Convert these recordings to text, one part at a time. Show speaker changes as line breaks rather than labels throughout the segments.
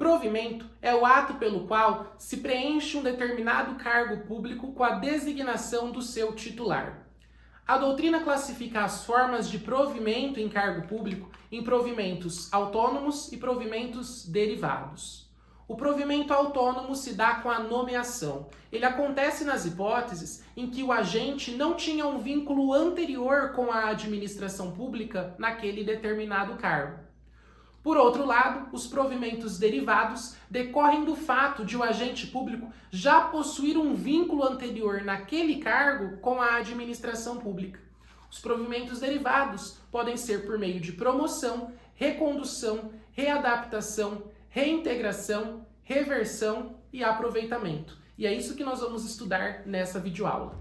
Provimento é o ato pelo qual se preenche um determinado cargo público com a designação do seu titular. A doutrina classifica as formas de provimento em cargo público em provimentos autônomos e provimentos derivados. O provimento autônomo se dá com a nomeação. Ele acontece nas hipóteses em que o agente não tinha um vínculo anterior com a administração pública naquele determinado cargo. Por outro lado, os provimentos derivados decorrem do fato de o agente público já possuir um vínculo anterior naquele cargo com a administração pública. Os provimentos derivados podem ser por meio de promoção, recondução, readaptação, reintegração, reversão e aproveitamento. E é isso que nós vamos estudar nessa videoaula.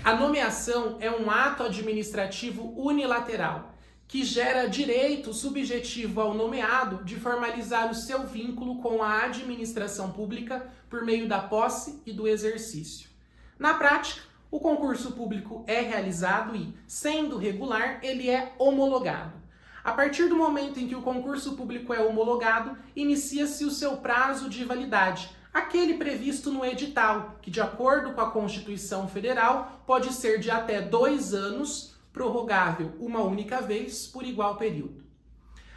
A nomeação é um ato administrativo unilateral, que gera direito subjetivo ao nomeado de formalizar o seu vínculo com a administração pública por meio da posse e do exercício. Na prática, o concurso público é realizado e, sendo regular, ele é homologado. A partir do momento em que o concurso público é homologado, inicia-se o seu prazo de validade, aquele previsto no edital, que, de acordo com a Constituição Federal, pode ser de até 2 anos, prorrogável uma única vez por igual período.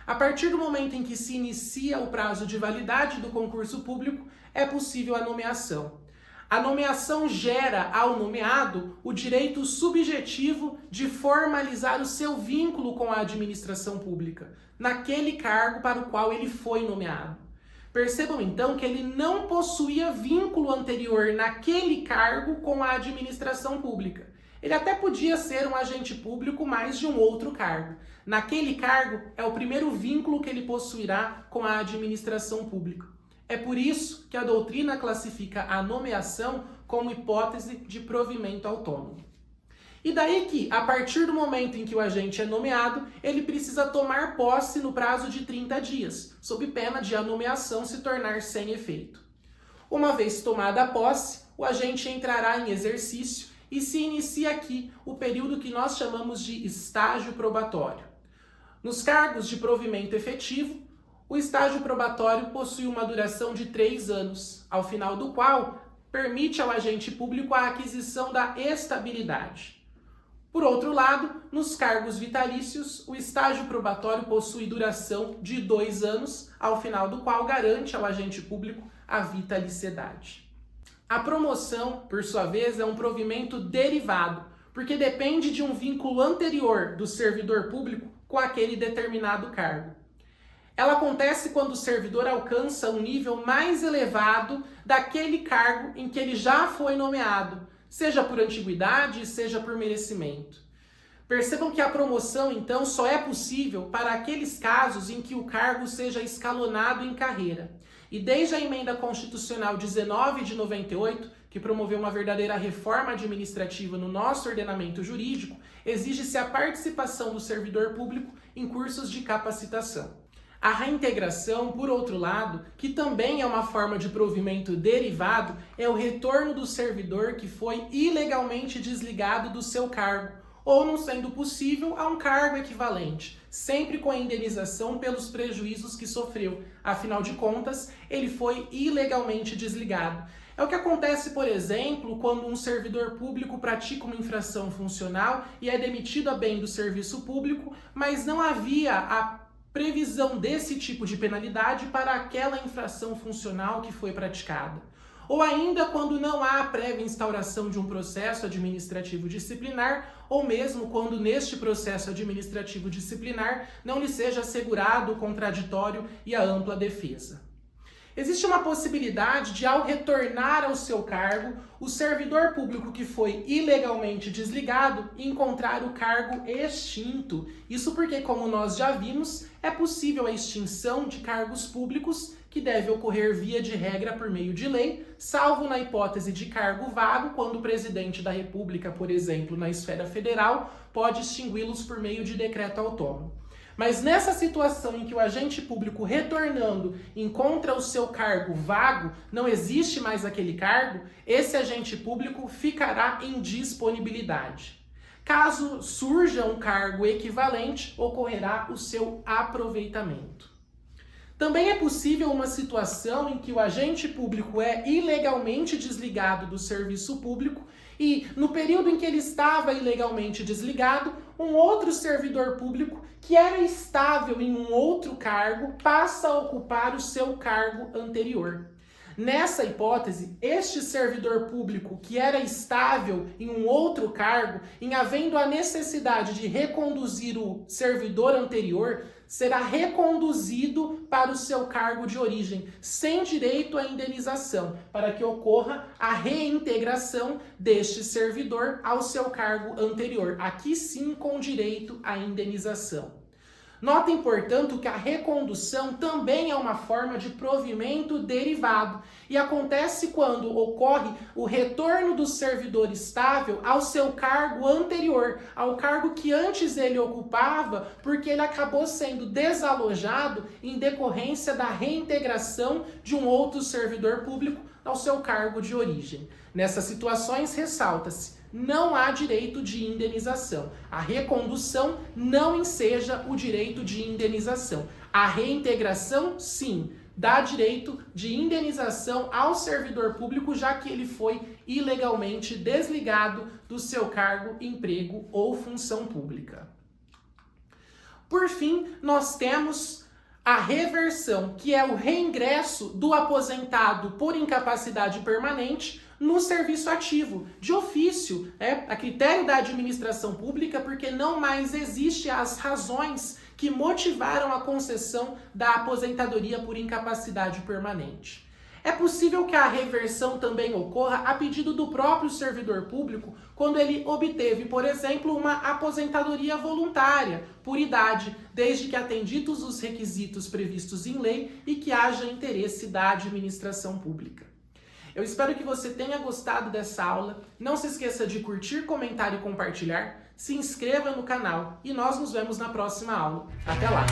A partir do momento em que se inicia o prazo de validade do concurso público, é possível a nomeação. A nomeação gera ao nomeado o direito subjetivo de formalizar o seu vínculo com a administração pública, naquele cargo para o qual ele foi nomeado. Percebam então que ele não possuía vínculo anterior naquele cargo com a administração pública. Ele até podia ser um agente público, mas de um outro cargo. Naquele cargo é o primeiro vínculo que ele possuirá com a administração pública. É por isso que a doutrina classifica a nomeação como hipótese de provimento autônomo. E daí que, a partir do momento em que o agente é nomeado, ele precisa tomar posse no prazo de 30 dias, sob pena de a nomeação se tornar sem efeito. Uma vez tomada a posse, o agente entrará em exercício e se inicia aqui o período que nós chamamos de estágio probatório. Nos cargos de provimento efetivo, o estágio probatório possui uma duração de 3 anos, ao final do qual permite ao agente público a aquisição da estabilidade. Por outro lado, nos cargos vitalícios, o estágio probatório possui duração de 2 anos, ao final do qual garante ao agente público a vitaliciedade. A promoção, por sua vez, é um provimento derivado, porque depende de um vínculo anterior do servidor público com aquele determinado cargo. Ela acontece quando o servidor alcança um nível mais elevado daquele cargo em que ele já foi nomeado, seja por antiguidade, seja por merecimento. Percebam que a promoção, então, só é possível para aqueles casos em que o cargo seja escalonado em carreira. E desde a Emenda Constitucional 19 de 98, que promoveu uma verdadeira reforma administrativa no nosso ordenamento jurídico, exige-se a participação do servidor público em cursos de capacitação. A reintegração, por outro lado, que também é uma forma de provimento derivado, é o retorno do servidor que foi ilegalmente desligado do seu cargo, ou, não sendo possível, a um cargo equivalente, sempre com a indenização pelos prejuízos que sofreu. Afinal de contas, ele foi ilegalmente desligado. É o que acontece, por exemplo, quando um servidor público pratica uma infração funcional e é demitido a bem do serviço público, mas não havia a previsão desse tipo de penalidade para aquela infração funcional que foi praticada. Ou ainda quando não há a prévia instauração de um processo administrativo disciplinar, ou mesmo quando neste processo administrativo disciplinar não lhe seja assegurado o contraditório e a ampla defesa. Existe uma possibilidade de, ao retornar ao seu cargo, o servidor público que foi ilegalmente desligado encontrar o cargo extinto. Isso porque, como nós já vimos, é possível a extinção de cargos públicos que deve ocorrer via de regra por meio de lei, salvo na hipótese de cargo vago, quando o presidente da República, por exemplo, na esfera federal, pode extingui-los por meio de decreto autônomo. Mas nessa situação em que o agente público retornando encontra o seu cargo vago, não existe mais aquele cargo, esse agente público ficará em disponibilidade. Caso surja um cargo equivalente, ocorrerá o seu aproveitamento. Também é possível uma situação em que o agente público é ilegalmente desligado do serviço público e, no período em que ele estava ilegalmente desligado, um outro servidor público que era estável em um outro cargo passa a ocupar o seu cargo anterior. Nessa hipótese, este servidor público que era estável em um outro cargo, em havendo a necessidade de reconduzir o servidor anterior, será reconduzido para o seu cargo de origem, sem direito à indenização, para que ocorra a reintegração deste servidor ao seu cargo anterior, aqui sim com direito à indenização. Notem, portanto, que a recondução também é uma forma de provimento derivado e acontece quando ocorre o retorno do servidor estável ao seu cargo anterior, ao cargo que antes ele ocupava, porque ele acabou sendo desalojado em decorrência da reintegração de um outro servidor público ao seu cargo de origem. Nessas situações, ressalta-se: não há direito de indenização. A recondução não enseja o direito de indenização. A reintegração, sim, dá direito de indenização ao servidor público, já que ele foi ilegalmente desligado do seu cargo, emprego ou função pública. Por fim, nós temos a reversão, que é o reingresso do aposentado por incapacidade permanente no serviço ativo, de ofício, a critério da administração pública, porque não mais existem as razões que motivaram a concessão da aposentadoria por incapacidade permanente. É possível que a reversão também ocorra a pedido do próprio servidor público, quando ele obteve, por exemplo, uma aposentadoria voluntária, por idade, desde que atendidos os requisitos previstos em lei e que haja interesse da administração pública. Eu espero que você tenha gostado dessa aula. Não se esqueça de curtir, comentar e compartilhar. Se inscreva no canal e nós nos vemos na próxima aula. Até lá!